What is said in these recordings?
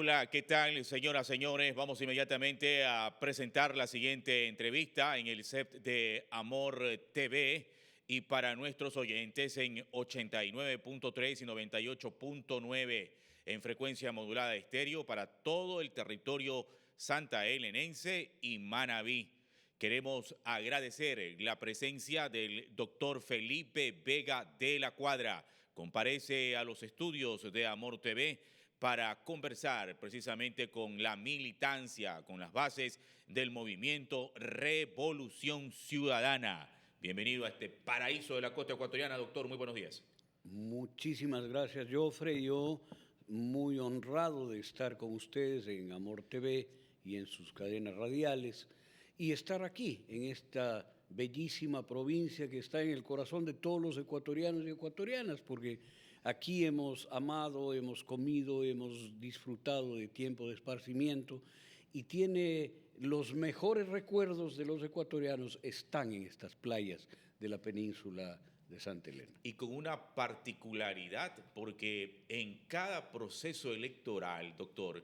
Hola, ¿qué tal, señoras, señores? Vamos inmediatamente a presentar la siguiente entrevista en el set de Amor TV y para nuestros oyentes en 89.3 y 98.9 en frecuencia modulada estéreo para todo el territorio santaelenense y Manabí. Queremos agradecer la presencia del doctor Felipe Vega de la Cuadra. Comparece a los estudios de Amor TV para conversar precisamente con la militancia, con las bases del movimiento Revolución Ciudadana. Bienvenido a este paraíso de la costa ecuatoriana, doctor. Muy buenos días. Muchísimas gracias, Jofre. Yo muy honrado de estar con ustedes en Amor TV y en sus cadenas radiales y estar aquí en esta bellísima provincia que está en el corazón de todos los ecuatorianos y ecuatorianas, porque aquí hemos amado, hemos comido, hemos disfrutado de tiempo de esparcimiento y tiene los mejores recuerdos de los ecuatorianos están en estas playas de la península de Santa Elena. Y con una particularidad, porque en cada proceso electoral, doctor,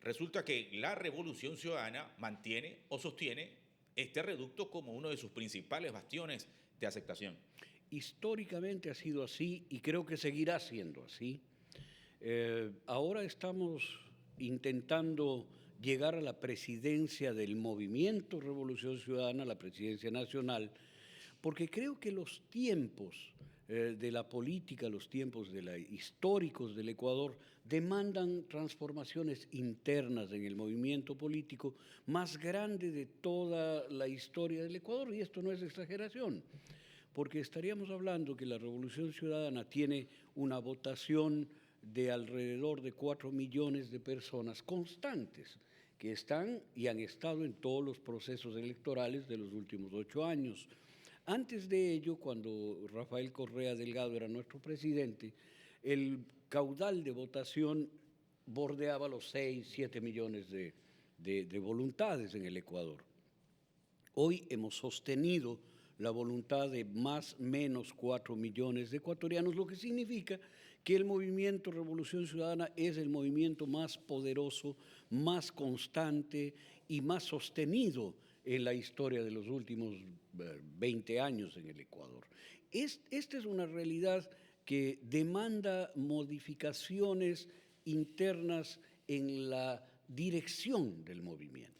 resulta que la Revolución Ciudadana mantiene o sostiene este reducto como uno de sus principales bastiones de aceptación. Históricamente ha sido así y creo que seguirá siendo así. Ahora estamos intentando llegar a la presidencia del Movimiento Revolución Ciudadana, la presidencia nacional, porque creo que los tiempos de la política, los tiempos históricos del Ecuador demandan transformaciones internas en el movimiento político más grande de toda la historia del Ecuador, y esto no es exageración, porque estaríamos hablando que la Revolución Ciudadana tiene una votación de alrededor de 4 millones de personas constantes que están y han estado en todos los procesos electorales de los últimos 8 años. Antes de ello, cuando Rafael Correa Delgado era nuestro presidente, el caudal de votación bordeaba los 6, 7 millones de voluntades en el Ecuador. Hoy hemos sostenido la voluntad de más o menos 4 millones de ecuatorianos, lo que significa que el movimiento Revolución Ciudadana es el movimiento más poderoso, más constante y más sostenido en la historia de los últimos 20 años en el Ecuador. Esta es una realidad que demanda modificaciones internas en la dirección del movimiento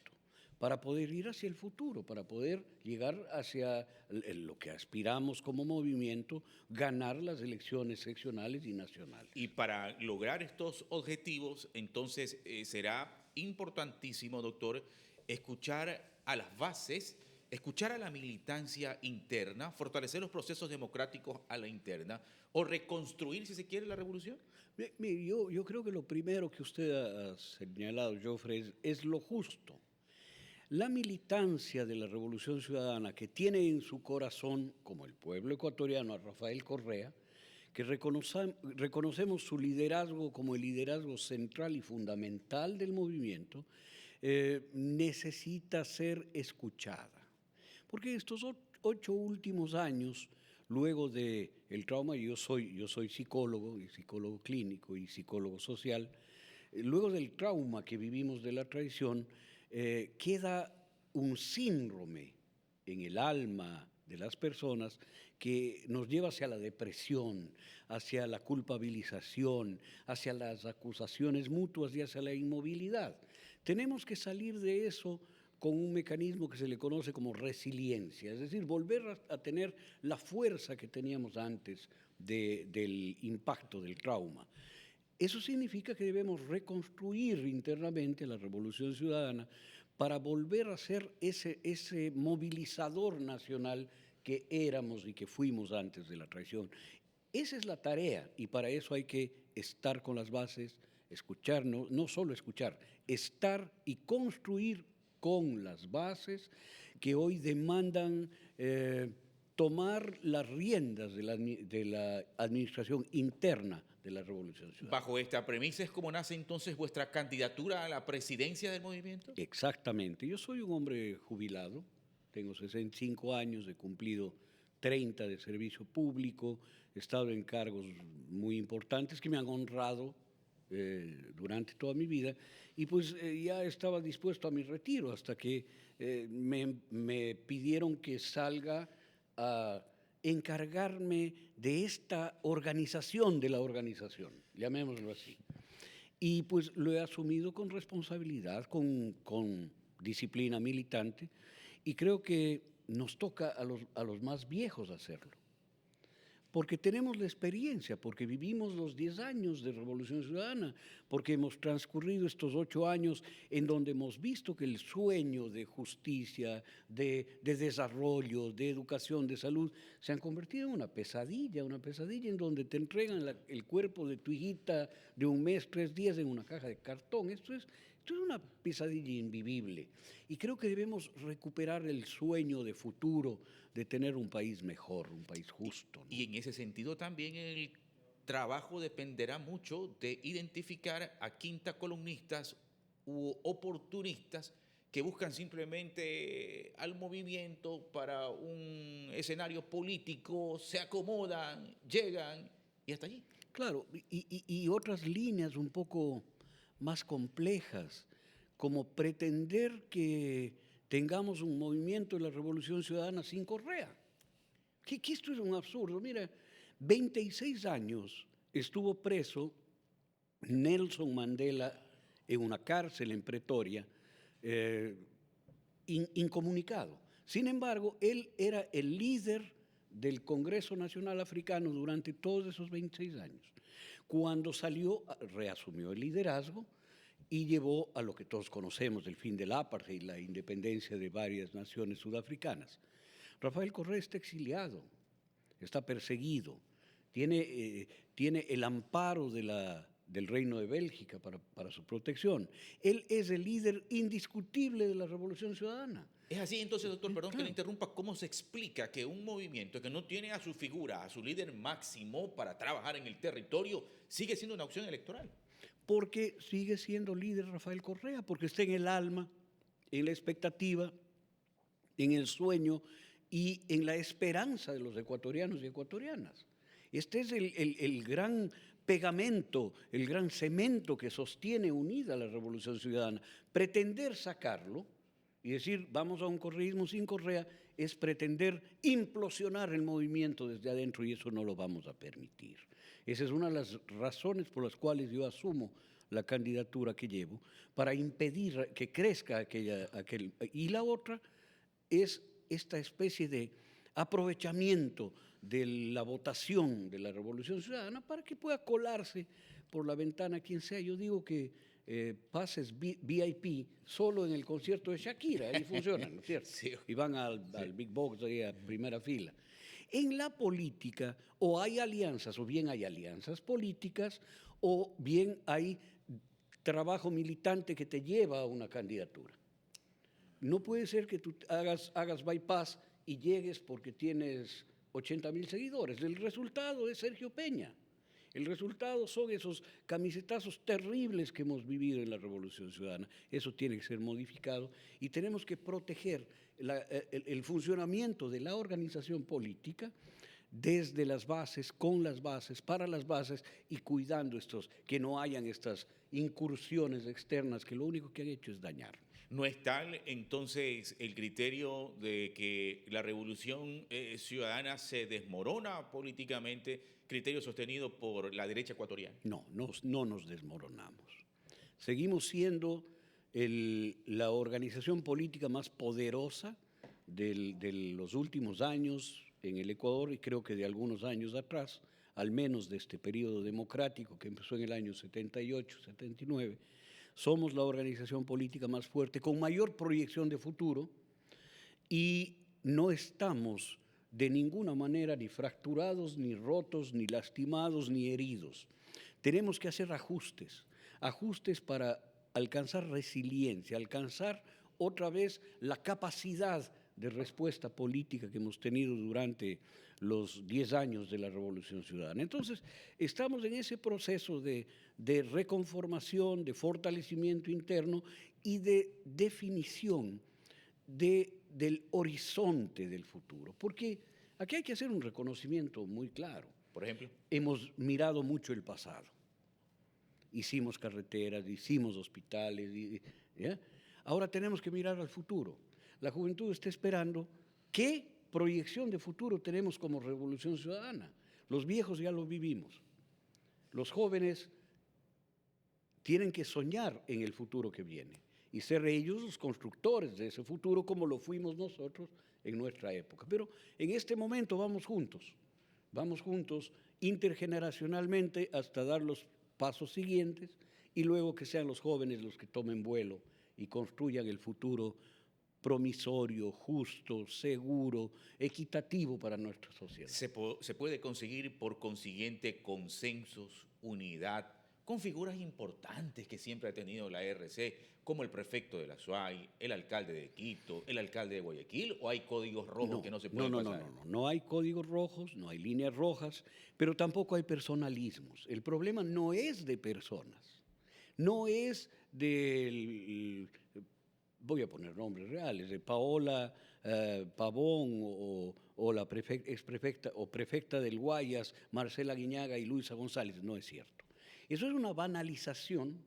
para poder ir hacia el futuro, para poder llegar hacia lo que aspiramos como movimiento, ganar las elecciones seccionales y nacionales. Y para lograr estos objetivos, entonces será importantísimo, doctor, escuchar a las bases, escuchar a la militancia interna, fortalecer los procesos democráticos a la interna o reconstruir, si se quiere, la revolución. Mire, yo creo que lo primero que usted ha señalado, Jofre, es lo justo. La militancia de la Revolución Ciudadana, que tiene en su corazón, como el pueblo ecuatoriano, a Rafael Correa, que reconocemos su liderazgo como el liderazgo central y fundamental del movimiento, necesita ser escuchada. Porque estos 8 últimos años, luego del trauma, yo soy psicólogo, y psicólogo clínico y psicólogo social, luego del trauma que vivimos de la traición, queda un síndrome en el alma de las personas que nos lleva hacia la depresión, hacia la culpabilización, hacia las acusaciones mutuas y hacia la inmovilidad. Tenemos que salir de eso con un mecanismo que se le conoce como resiliencia, es decir, volver a tener la fuerza que teníamos antes del impacto del trauma. Eso significa que debemos reconstruir internamente la Revolución Ciudadana para volver a ser ese movilizador nacional que éramos y que fuimos antes de la traición. Esa es la tarea y para eso hay que estar con las bases, escuchar, no solo escuchar, estar y construir con las bases que hoy demandan tomar las riendas de la administración interna de la Revolución Ciudadana. Bajo esta premisa es como nace entonces vuestra candidatura a la presidencia del movimiento. Exactamente. Yo soy un hombre jubilado, tengo 65 años, he cumplido 30 de servicio público, he estado en cargos muy importantes que me han honrado durante toda mi vida, y pues ya estaba dispuesto a mi retiro hasta que me pidieron que salga a encargarme de esta organización de la organización, llamémoslo así. Y pues lo he asumido con responsabilidad, con disciplina militante, y creo que nos toca a los más viejos hacerlo. Porque tenemos la experiencia, porque vivimos los 10 años de Revolución Ciudadana, porque hemos transcurrido estos 8 años en donde hemos visto que el sueño de justicia, de desarrollo, de educación, de salud, se han convertido en una pesadilla en donde te entregan el cuerpo de tu hijita de 1 mes, 3 días en una caja de cartón. Esto es una pesadilla invivible. Y creo que debemos recuperar el sueño de futuro, de tener un país mejor, un país justo, ¿no? Y en ese sentido también el trabajo dependerá mucho de identificar a quinta columnistas u oportunistas que buscan simplemente al movimiento para un escenario político, se acomodan, llegan y hasta allí. Claro, y otras líneas un poco más complejas, como pretender que tengamos un movimiento de la Revolución Ciudadana sin Correa. Que esto es un absurdo. Mira, 26 años estuvo preso Nelson Mandela en una cárcel en Pretoria, incomunicado. Sin embargo, él era el líder del Congreso Nacional Africano durante todos esos 26 años. Cuando salió, reasumió el liderazgo y llevó a lo que todos conocemos, el fin del apartheid y la independencia de varias naciones sudafricanas. Rafael Correa está exiliado, está perseguido, tiene el amparo del Reino de Bélgica para su protección. Él es el líder indiscutible de la Revolución Ciudadana. Es así, entonces, doctor, perdón Claro. que le interrumpa, ¿cómo se explica que un movimiento que no tiene a su figura, a su líder máximo para trabajar en el territorio, sigue siendo una opción electoral? Porque sigue siendo líder Rafael Correa, porque está en el alma, en la expectativa, en el sueño y en la esperanza de los ecuatorianos y ecuatorianas. Este es el gran pegamento, el gran cemento que sostiene unida la Revolución Ciudadana. Pretender sacarlo y decir vamos a un correísmo sin Correa es pretender implosionar el movimiento desde adentro y eso no lo vamos a permitir. Esa es una de las razones por las cuales yo asumo la candidatura que llevo, para impedir que crezca aquel. Y la otra es esta especie de aprovechamiento de la votación de la Revolución Ciudadana para que pueda colarse por la ventana quien sea. Yo digo que pases VIP solo en el concierto de Shakira, ahí funcionan, ¿no es cierto? Sí. Y van al Big Box ahí a primera fila. En la política o hay alianzas, o bien hay alianzas políticas, o bien hay trabajo militante que te lleva a una candidatura. No puede ser que tú hagas bypass y llegues porque tienes 80,000 seguidores. El resultado es Sergio Peña. El resultado son esos camisetazos terribles que hemos vivido en la Revolución Ciudadana. Eso tiene que ser modificado y tenemos que proteger el funcionamiento de la organización política desde las bases, con las bases, para las bases y cuidando que no hayan estas incursiones externas que lo único que han hecho es dañar. ¿No es tal entonces el criterio de que la Revolución Ciudadana se desmorona políticamente, criterio sostenido por la derecha ecuatoriana? No nos desmoronamos. Seguimos siendo la organización política más poderosa de los últimos años en el Ecuador y creo que de algunos años atrás, al menos de este periodo democrático que empezó en el año 78, 79, somos la organización política más fuerte, con mayor proyección de futuro y no estamos de ninguna manera ni fracturados, ni rotos, ni lastimados, ni heridos. Tenemos que hacer ajustes para alcanzar resiliencia, alcanzar otra vez la capacidad de respuesta política que hemos tenido durante los 10 años de la Revolución Ciudadana. Entonces, estamos en ese proceso de reconformación, de fortalecimiento interno y de definición del horizonte del futuro. Porque aquí hay que hacer un reconocimiento muy claro. Por ejemplo. Hemos mirado mucho el pasado. hicimos carreteras, hicimos hospitales. ¿Ya? Ahora tenemos que mirar al futuro. La juventud está esperando qué proyección de futuro tenemos como Revolución Ciudadana. Los viejos ya lo vivimos. Los jóvenes tienen que soñar en el futuro que viene y ser ellos los constructores de ese futuro como lo fuimos nosotros en nuestra época. Pero en este momento vamos juntos intergeneracionalmente hasta dar los pasos siguientes y luego que sean los jóvenes los que tomen vuelo y construyan el futuro promisorio, justo, seguro, equitativo para nuestra sociedad. Se puede conseguir por consiguiente consensos, unidad, con figuras importantes que siempre ha tenido la RC, como el prefecto de la SUAY, el alcalde de Quito, el alcalde de Guayaquil, ¿o hay códigos rojos que no se pueden pasar? No hay códigos rojos, no hay líneas rojas, pero tampoco hay personalismos. El problema no es de personas, no es del, voy a poner nombres reales, de Paola Pavón o la exprefecta o prefecta del Guayas, Marcela Guiñaga y Luisa González, no es cierto. Eso es una banalización,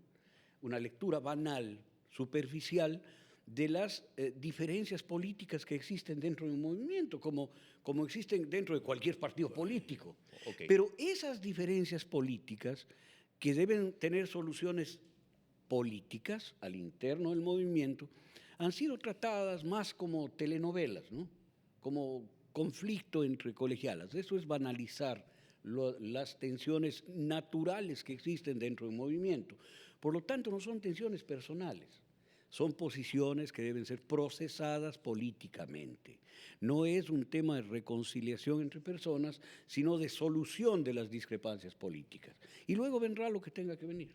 una lectura banal, superficial, de las diferencias políticas que existen dentro de un movimiento, como existen dentro de cualquier partido político. Okay. Pero esas diferencias políticas que deben tener soluciones políticas al interno del movimiento han sido tratadas más como telenovelas, ¿no? Como conflicto entre colegialas. Eso es banalizar las tensiones naturales que existen dentro del movimiento. Por lo tanto, no son tensiones personales, son posiciones que deben ser procesadas políticamente. No es un tema de reconciliación entre personas, sino de solución de las discrepancias políticas. Y luego vendrá lo que tenga que venir.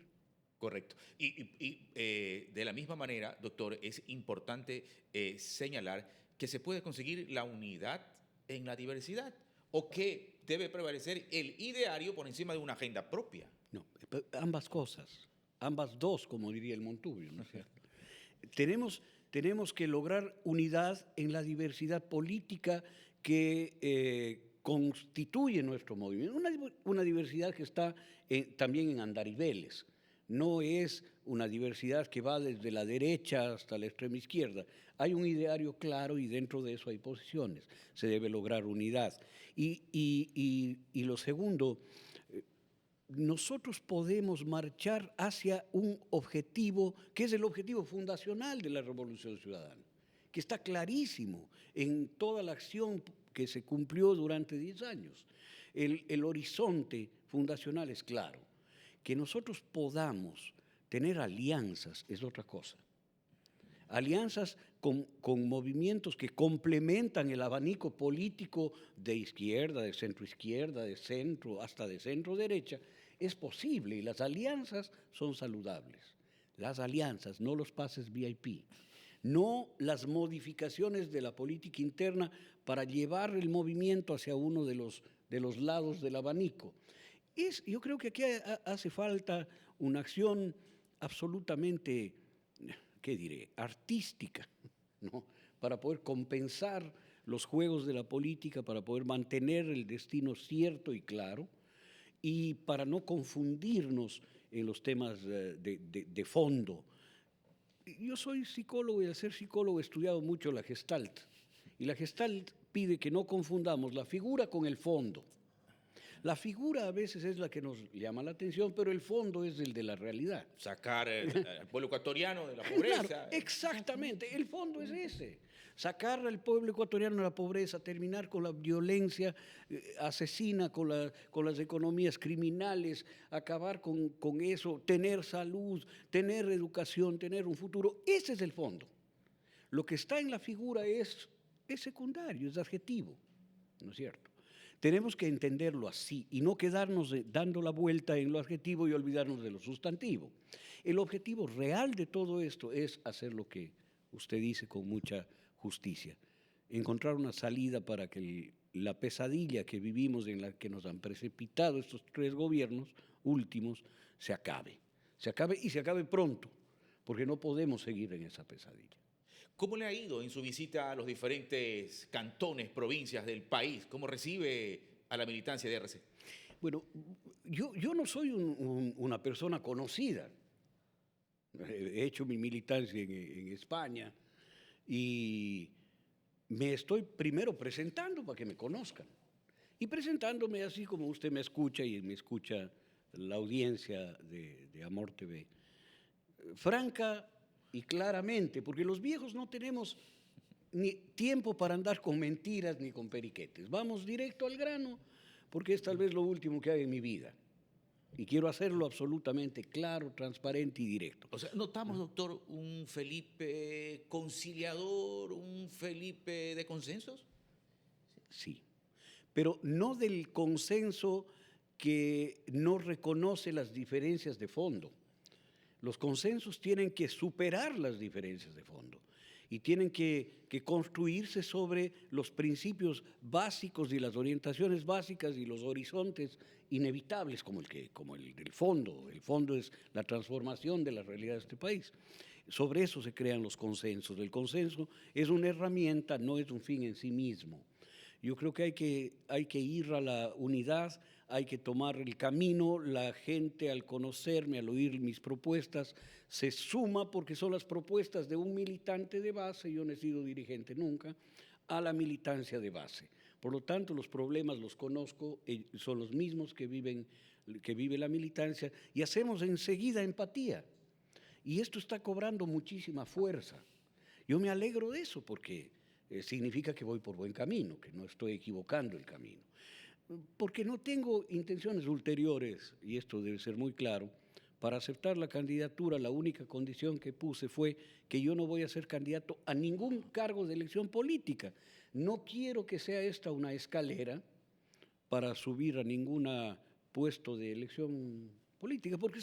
Correcto. Y de la misma manera, doctor, es importante señalar que se puede conseguir la unidad en la diversidad, o que debe prevalecer el ideario por encima de una agenda propia. No, ambas cosas, ambas dos, como diría el Montubio, ¿no es cierto? Tenemos que lograr unidad en la diversidad política que constituye nuestro movimiento, una diversidad que está también en andariveles. No es una diversidad que va desde la derecha hasta la extrema izquierda. Hay un ideario claro y dentro de eso hay posiciones. Se debe lograr unidad. Y lo segundo, nosotros podemos marchar hacia un objetivo que es el objetivo fundacional de la Revolución Ciudadana, que está clarísimo en toda la acción que se cumplió durante 10 años. El horizonte fundacional es claro. Que nosotros podamos tener alianzas es otra cosa. Alianzas con movimientos que complementan el abanico político de izquierda, de centroizquierda, de centro, hasta de centro-derecha, es posible y las alianzas son saludables. Las alianzas, no los pases VIP, no las modificaciones de la política interna para llevar el movimiento hacia uno de los lados del abanico. Yo creo que aquí hace falta una acción absolutamente, ¿qué diré?, artística, ¿no? Para poder compensar los juegos de la política, para poder mantener el destino cierto y claro y para no confundirnos en los temas de fondo. Yo soy psicólogo y al ser psicólogo he estudiado mucho la Gestalt y la Gestalt pide que no confundamos la figura con el fondo. La figura a veces es la que nos llama la atención, pero el fondo es el de la realidad. Sacar al pueblo ecuatoriano de la pobreza. Claro, exactamente, el fondo es ese. Sacar al pueblo ecuatoriano de la pobreza, terminar con la violencia asesina, con las economías criminales, acabar con eso, tener salud, tener educación, tener un futuro. Ese es el fondo. Lo que está en la figura es secundario, es adjetivo, ¿no es cierto? Tenemos que entenderlo así y no quedarnos dando la vuelta en lo adjetivo y olvidarnos de lo sustantivo. El objetivo real de todo esto es hacer lo que usted dice con mucha justicia, encontrar una salida para que la pesadilla que vivimos, en la que nos han precipitado estos 3 gobiernos últimos, se acabe y se acabe pronto, porque no podemos seguir en esa pesadilla. ¿Cómo le ha ido en su visita a los diferentes cantones, provincias del país? ¿Cómo recibe a la militancia de RC? Bueno, yo no soy una persona conocida. He hecho mi militancia en España y me estoy primero presentando para que me conozcan. Y presentándome así como usted me escucha y me escucha la audiencia de Amor TV. Franca y claramente, porque los viejos no tenemos ni tiempo para andar con mentiras ni con periquetes. Vamos directo al grano, porque es tal vez lo último que haga en mi vida. Y quiero hacerlo absolutamente claro, transparente y directo. O sea, notamos, doctor, un Felipe conciliador, un Felipe de consensos. Sí, pero no del consenso que no reconoce las diferencias de fondo. Los consensos tienen que superar las diferencias de fondo y tienen que construirse sobre los principios básicos y las orientaciones básicas y los horizontes inevitables como el del fondo. El fondo es la transformación de la realidad de este país. Sobre eso se crean los consensos. El consenso es una herramienta, no es un fin en sí mismo. Yo creo que hay que ir a la unidad, hay que tomar el camino. La gente, al conocerme, al oír mis propuestas, se suma, porque son las propuestas de un militante de base, yo no he sido dirigente nunca, a la militancia de base. Por lo tanto, los problemas los conozco, son los mismos que vive la militancia, y hacemos enseguida empatía. Y esto está cobrando muchísima fuerza. Yo me alegro de eso, porque significa que voy por buen camino, que no estoy equivocando el camino. Porque no tengo intenciones ulteriores, y esto debe ser muy claro. Para aceptar la candidatura, la única condición que puse fue que yo no voy a ser candidato a ningún cargo de elección política. No quiero que sea esta una escalera para subir a ningún puesto de elección política, porque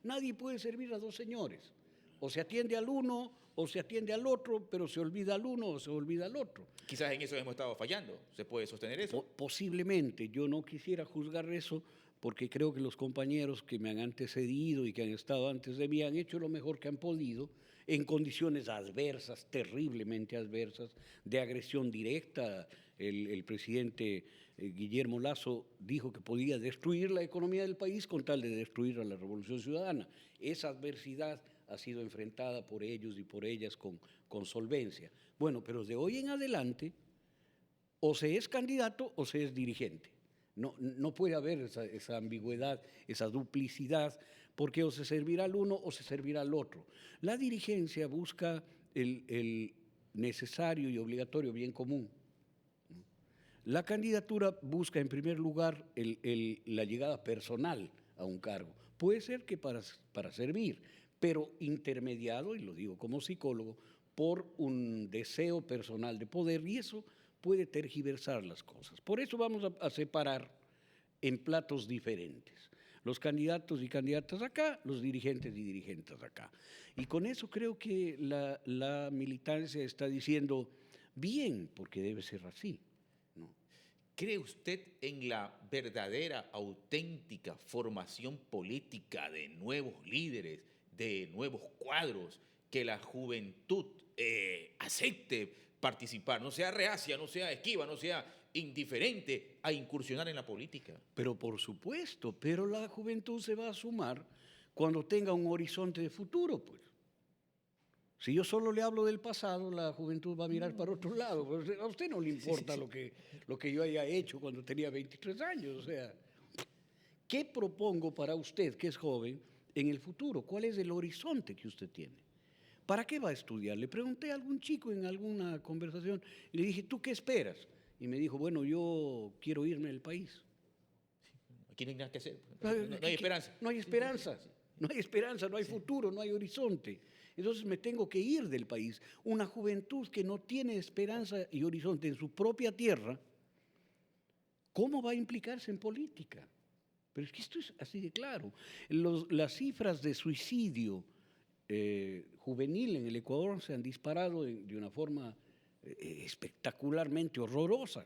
nadie puede servir a dos señores. O se atiende al uno o se atiende al otro, pero se olvida al uno o se olvida al otro. Quizás en eso hemos estado fallando. ¿Se puede sostener eso? Posiblemente. Yo no quisiera juzgar eso, porque creo que los compañeros que me han antecedido y que han estado antes de mí han hecho lo mejor que han podido en condiciones adversas, terriblemente adversas, de agresión directa. El presidente Guillermo Lasso dijo que podía destruir la economía del país con tal de destruir a la Revolución Ciudadana. Esa adversidad ha sido enfrentada por ellos y por ellas con solvencia. Bueno, pero de hoy en adelante, o se es candidato o se es dirigente. No puede haber esa ambigüedad, esa duplicidad, porque o se servirá al uno o se servirá al otro. La dirigencia busca el necesario y obligatorio bien común. La candidatura busca, en primer lugar, la llegada personal a un cargo. Puede ser que para servir, pero intermediado, y lo digo como psicólogo, por un deseo personal de poder, y eso puede tergiversar las cosas. Por eso vamos a separar en platos diferentes. Los candidatos y candidatas acá, los dirigentes y dirigentes acá. Y con eso creo que la militancia está diciendo bien, porque debe ser así. ¿Cree usted en la verdadera, auténtica formación política de nuevos líderes, de nuevos cuadros, que la juventud acepte participar, no sea reacia, no sea esquiva, no sea indiferente a incursionar en la política? Pero por supuesto, pero la juventud se va a sumar cuando tenga un horizonte de futuro, pues. Si yo solo le hablo del pasado, la juventud va a mirar para otro lado. A usted no le importa lo que yo haya hecho cuando tenía 23 años. O sea, ¿qué propongo para usted, que es joven, en el futuro? ¿Cuál es el horizonte que usted tiene? ¿Para qué va a estudiar? Le pregunté a algún chico en alguna conversación y le dije, ¿tú qué esperas? Y me dijo, bueno, yo quiero irme del país. Aquí no hay nada que hacer. No hay esperanza. No hay esperanza. No hay esperanza, no hay futuro, no hay horizonte. Entonces me tengo que ir del país. Una juventud que no tiene esperanza y horizonte en su propia tierra, ¿cómo va a implicarse en política? Pero es que esto es así de claro. Las cifras de suicidio juvenil en el Ecuador se han disparado de una forma espectacularmente horrorosa,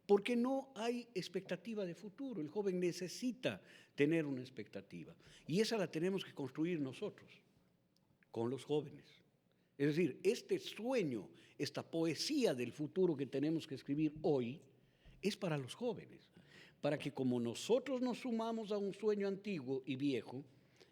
porque no hay expectativa de futuro. El joven necesita tener una expectativa, y esa la tenemos que construir nosotros, con los jóvenes. Es decir, este sueño, esta poesía del futuro que tenemos que escribir hoy, es para los jóvenes. para que como nosotros nos sumamos a un sueño antiguo y viejo,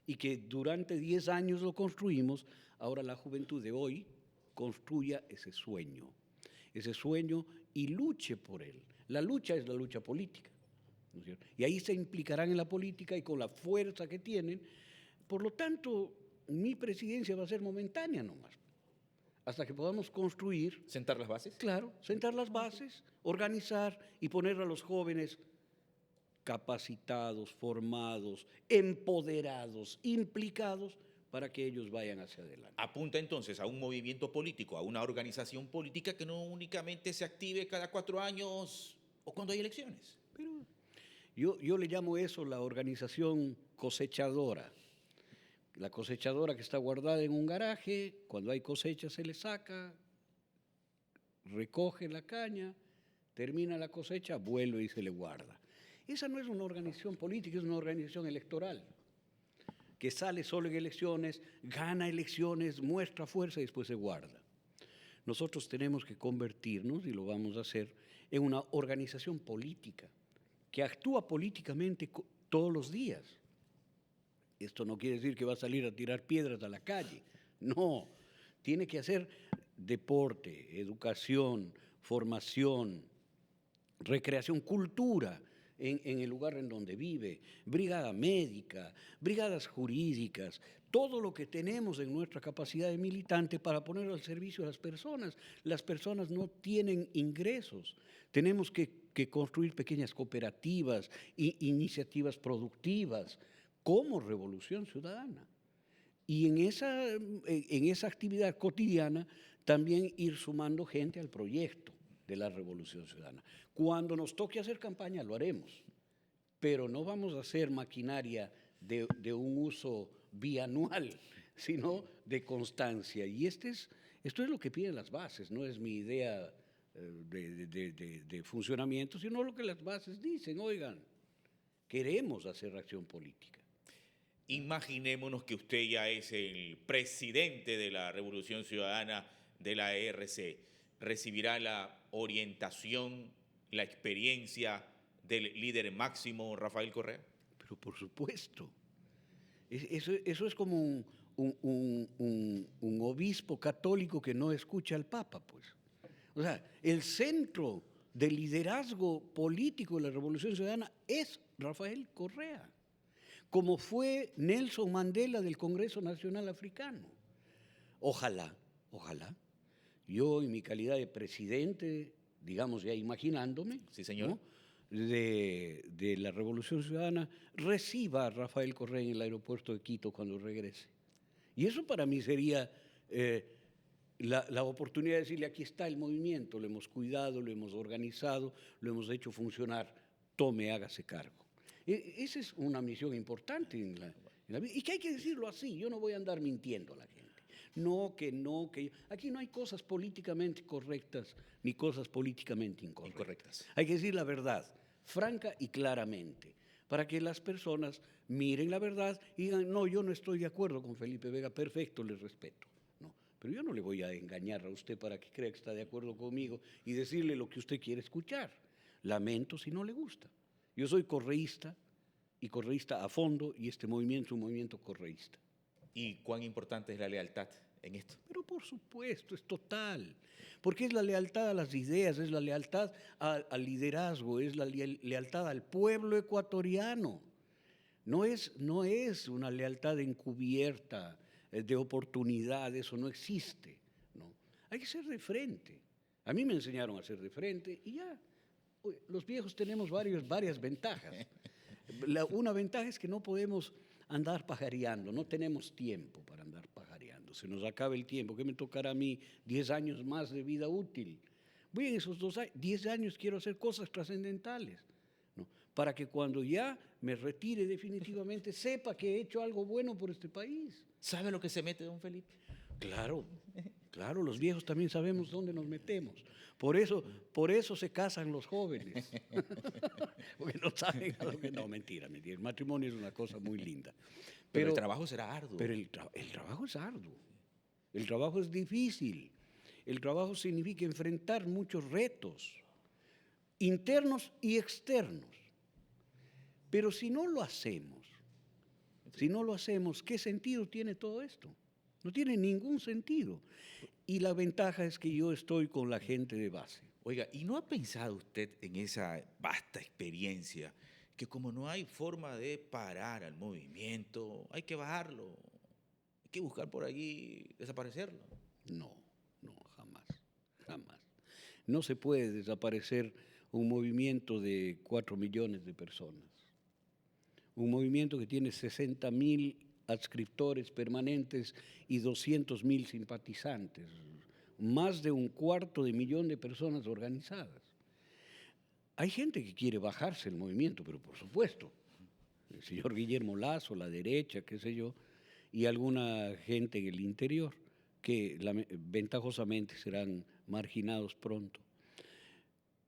y que durante 10 años lo construimos, ahora la juventud de hoy construya ese sueño y luche por él. La lucha es la lucha política, ¿no es cierto? Y ahí se implicarán en la política y con la fuerza que tienen. Por lo tanto, mi presidencia va a ser momentánea nomás, hasta que podamos construir. ¿Sentar las bases? Claro, sentar las bases, organizar y poner a los jóvenes capacitados, formados, empoderados, implicados, para que ellos vayan hacia adelante. Apunta entonces a un movimiento político, a una organización política que no únicamente se active cada 4 años o cuando hay elecciones. Pero yo le llamo eso la organización cosechadora. La cosechadora que está guardada en un garaje, cuando hay cosecha se le saca, recoge la caña, termina la cosecha, vuelve y se le guarda. Esa no es una organización política, es una organización electoral, que sale solo en elecciones, gana elecciones, muestra fuerza y después se guarda. Nosotros tenemos que convertirnos, y lo vamos a hacer, en una organización política, que actúa políticamente todos los días. Esto no quiere decir que va a salir a tirar piedras a la calle, no. Tiene que hacer deporte, educación, formación, recreación, cultura, en el lugar en donde vive, brigada médica, brigadas jurídicas, todo lo que tenemos en nuestra capacidad de militante para ponerlo al servicio de las personas. Las personas no tienen ingresos. Tenemos que construir pequeñas cooperativas e iniciativas productivas como Revolución Ciudadana. Y en esa actividad cotidiana también ir sumando gente al proyecto de la Revolución Ciudadana. Cuando nos toque hacer campaña lo haremos, pero no vamos a hacer maquinaria de un uso bianual, sino de constancia. Y esto es lo que piden las bases, no es mi idea de funcionamiento, sino lo que las bases dicen. Oigan, queremos hacer acción política. Imaginémonos que usted ya es el presidente de la Revolución Ciudadana de la ERC. ¿Recibirá la orientación, la experiencia del líder máximo Rafael Correa? Pero por supuesto. Eso es como un obispo católico que no escucha al Papa, pues. O sea, el centro del liderazgo político de la Revolución Ciudadana es Rafael Correa, como fue Nelson Mandela del Congreso Nacional Africano. Ojalá, yo en mi calidad de presidente, digamos ya imaginándome, sí, señor, ¿no?, de la Revolución Ciudadana, reciba a Rafael Correa en el aeropuerto de Quito cuando regrese. Y eso para mí sería la oportunidad de decirle, aquí está el movimiento, lo hemos cuidado, lo hemos organizado, lo hemos hecho funcionar, tome, hágase cargo. Esa es una misión importante en la vida, y que hay que decirlo así. Yo no voy a andar mintiendo a la gente. No, que aquí no hay cosas políticamente correctas ni cosas políticamente incorrectas. Hay que decir la verdad, franca y claramente, para que las personas miren la verdad y digan, no, yo no estoy de acuerdo con Felipe Vega, perfecto, le respeto. No, pero yo no le voy a engañar a usted para que crea que está de acuerdo conmigo y decirle lo que usted quiere escuchar. Lamento si no le gusta. Yo soy correísta, y correísta a fondo, y este movimiento es un movimiento correísta. ¿Y cuán importante es la lealtad en esto? Pero por supuesto, es total, porque es la lealtad a las ideas, es la lealtad al liderazgo, es la lealtad al pueblo ecuatoriano. No es una lealtad encubierta, de oportunidad, eso no existe, ¿no? Hay que ser de frente. A mí me enseñaron a ser de frente y ya. Los viejos tenemos varias ventajas. Una ventaja es que no podemos andar pajareando, no tenemos tiempo para andar pajareando, se nos acaba el tiempo. ¿Qué me tocará a mí? 10 años más de vida útil. Voy en esos 10 años quiero hacer cosas trascendentales, ¿no?, para que cuando ya me retire definitivamente sepa que he hecho algo bueno por este país. ¿Sabe lo que se mete, don Felipe? Claro, los viejos también sabemos dónde nos metemos. Por eso se casan los jóvenes. Porque no saben a lo que... No, mentira. El matrimonio es una cosa muy linda. Pero el trabajo será arduo. Pero el trabajo es arduo. El trabajo es difícil. El trabajo significa enfrentar muchos retos, internos y externos. Pero si no lo hacemos, ¿qué sentido tiene todo esto? No tiene ningún sentido. Y la ventaja es que yo estoy con la gente de base. Oiga, ¿y no ha pensado usted en esa vasta experiencia que como no hay forma de parar al movimiento, hay que bajarlo, hay que buscar por allí desaparecerlo? No, no, jamás, jamás. No se puede desaparecer un movimiento de 4 millones de personas. Un movimiento que tiene 60.000 adscriptores permanentes y 200.000 simpatizantes. Más de 250.000 de personas organizadas. Hay gente que quiere bajarse el movimiento, pero por supuesto, el señor Guillermo Lasso, la derecha, qué sé yo, y alguna gente en el interior, que ventajosamente serán marginados pronto.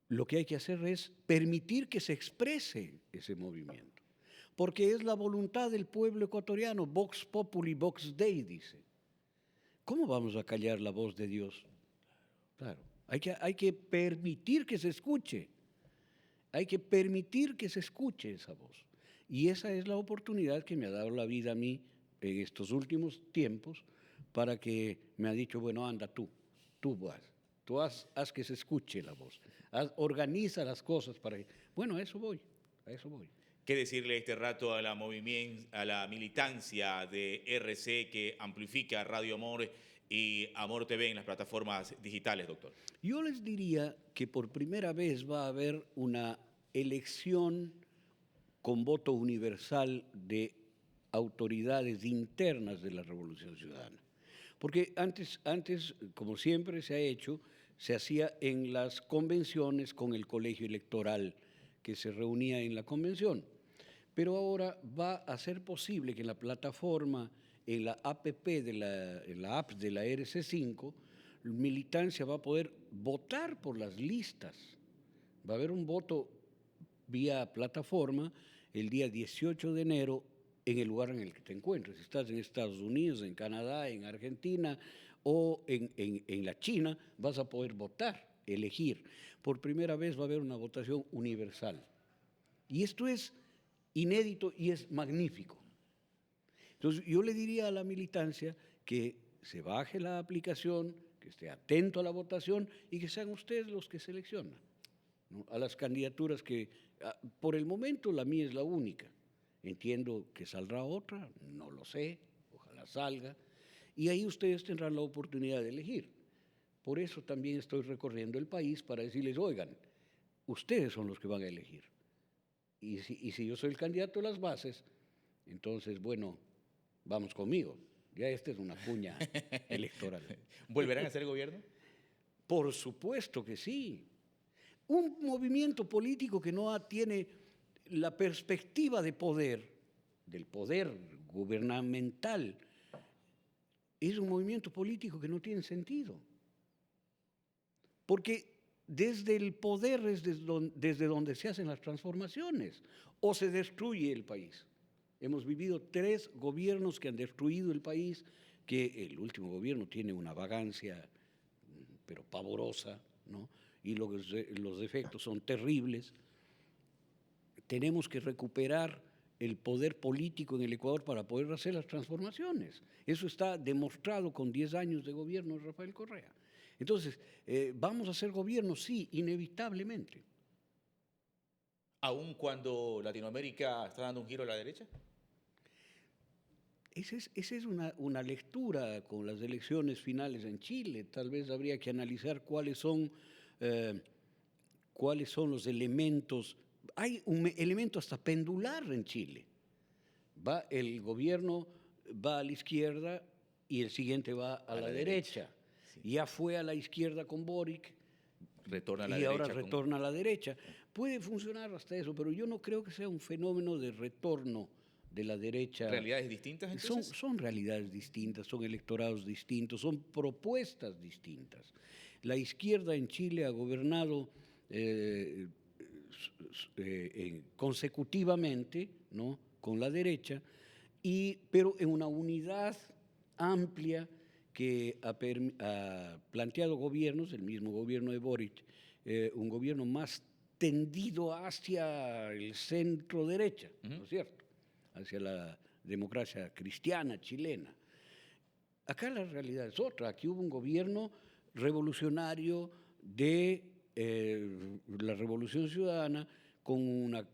Lo que hay que hacer es permitir que se exprese ese movimiento, porque es la voluntad del pueblo ecuatoriano, Vox Populi, Vox Dei, dice. ¿Cómo vamos a callar la voz de Dios? Claro, hay que permitir que se escuche. Hay que permitir que se escuche esa voz. Y esa es la oportunidad que me ha dado la vida a mí en estos últimos tiempos para que me ha dicho, bueno, anda tú vas, haz que se escuche la voz, organiza las cosas para que... Bueno, a eso voy. ¿Qué decirle este rato a la militancia de RC que amplifica Radio Amor y Amor TV en las plataformas digitales, doctor? Yo les diría que por primera vez va a haber una elección con voto universal de autoridades internas de la Revolución Ciudadana. Porque antes, como siempre se ha hecho, se hacía en las convenciones con el colegio electoral que se reunía en la convención. Pero ahora va a ser posible que en la plataforma, en la app en la app de la RC5, militancia va a poder votar por las listas. Va a haber un voto vía plataforma el día 18 de enero en el lugar en el que te encuentres. Si estás en Estados Unidos, en Canadá, en Argentina o en la China, vas a poder votar, elegir. Por primera vez va a haber una votación universal. Y esto es inédito y es magnífico. Entonces, yo le diría a la militancia que se baje la aplicación, que esté atento a la votación y que sean ustedes los que seleccionan, ¿no? A las candidaturas que, por el momento, la mía es la única. Entiendo que saldrá otra, no lo sé, ojalá salga. Y ahí ustedes tendrán la oportunidad de elegir. Por eso también estoy recorriendo el país para decirles, oigan, ustedes son los que van a elegir. Y si yo soy el candidato a las bases, entonces, bueno, vamos conmigo. Ya esta es una cuña electoral. ¿Volverán a hacer gobierno? Por supuesto que sí. Un movimiento político que no tiene la perspectiva de poder, del poder gubernamental, es un movimiento político que no tiene sentido. Porque desde el poder es desde donde se hacen las transformaciones, o se destruye el país. Hemos vivido 3 gobiernos que han destruido el país, que el último gobierno tiene una vagancia, pero pavorosa, ¿no? Y los efectos son terribles. Tenemos que recuperar el poder político en el Ecuador para poder hacer las transformaciones. Eso está demostrado con 10 años de gobierno de Rafael Correa. Entonces, ¿vamos a hacer gobierno? Sí, inevitablemente. ¿Aún cuando Latinoamérica está dando un giro a la derecha? Esa es una lectura con las elecciones finales en Chile. Tal vez habría que analizar cuáles son los elementos. Hay un elemento hasta pendular en Chile. El gobierno va a la izquierda y el siguiente va a la derecha. Sí. Ya fue a la izquierda con Boric y ahora retorna a la derecha. Puede funcionar hasta eso, pero yo no creo que sea un fenómeno de retorno de la derecha. ¿Realidades distintas entonces? Son realidades distintas, son electorados distintos, son propuestas distintas. La izquierda en Chile ha gobernado consecutivamente, ¿no?, con la derecha, pero en una unidad amplia que ha planteado gobiernos, el mismo gobierno de Boric, un gobierno más tendido hacia el centro derecha, ¿no es cierto? Hacia la democracia cristiana chilena. Acá la realidad es otra. Aquí hubo un gobierno revolucionario de la Revolución Ciudadana con una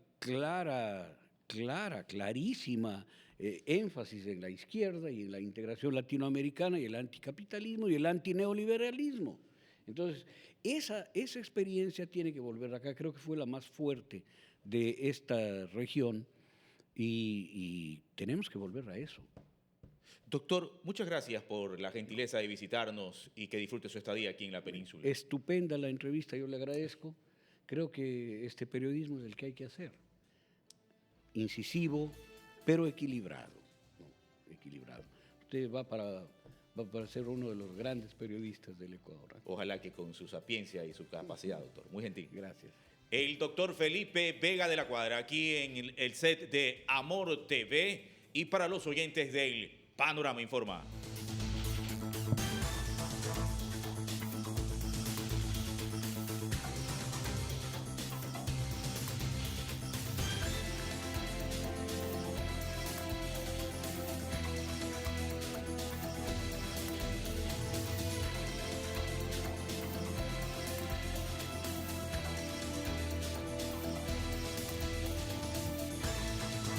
clarísima énfasis en la izquierda y en la integración latinoamericana y el anticapitalismo y el antineoliberalismo. Entonces, esa experiencia tiene que volver acá. Creo que fue la más fuerte de esta región y tenemos que volver a eso. Doctor, muchas gracias por la gentileza de visitarnos y que disfrute su estadía aquí en la península. Estupenda la entrevista, yo le agradezco. Creo que este periodismo es el que hay que hacer. Incisivo, pero equilibrado. ¿No? Equilibrado. Usted va para ser uno de los grandes periodistas del Ecuador. Ojalá que con su sapiencia y su capacidad, doctor. Muy gentil. Gracias. El doctor Felipe Vega de la Cuadra, aquí en el set de Amor TV y para los oyentes del Panorama Informa.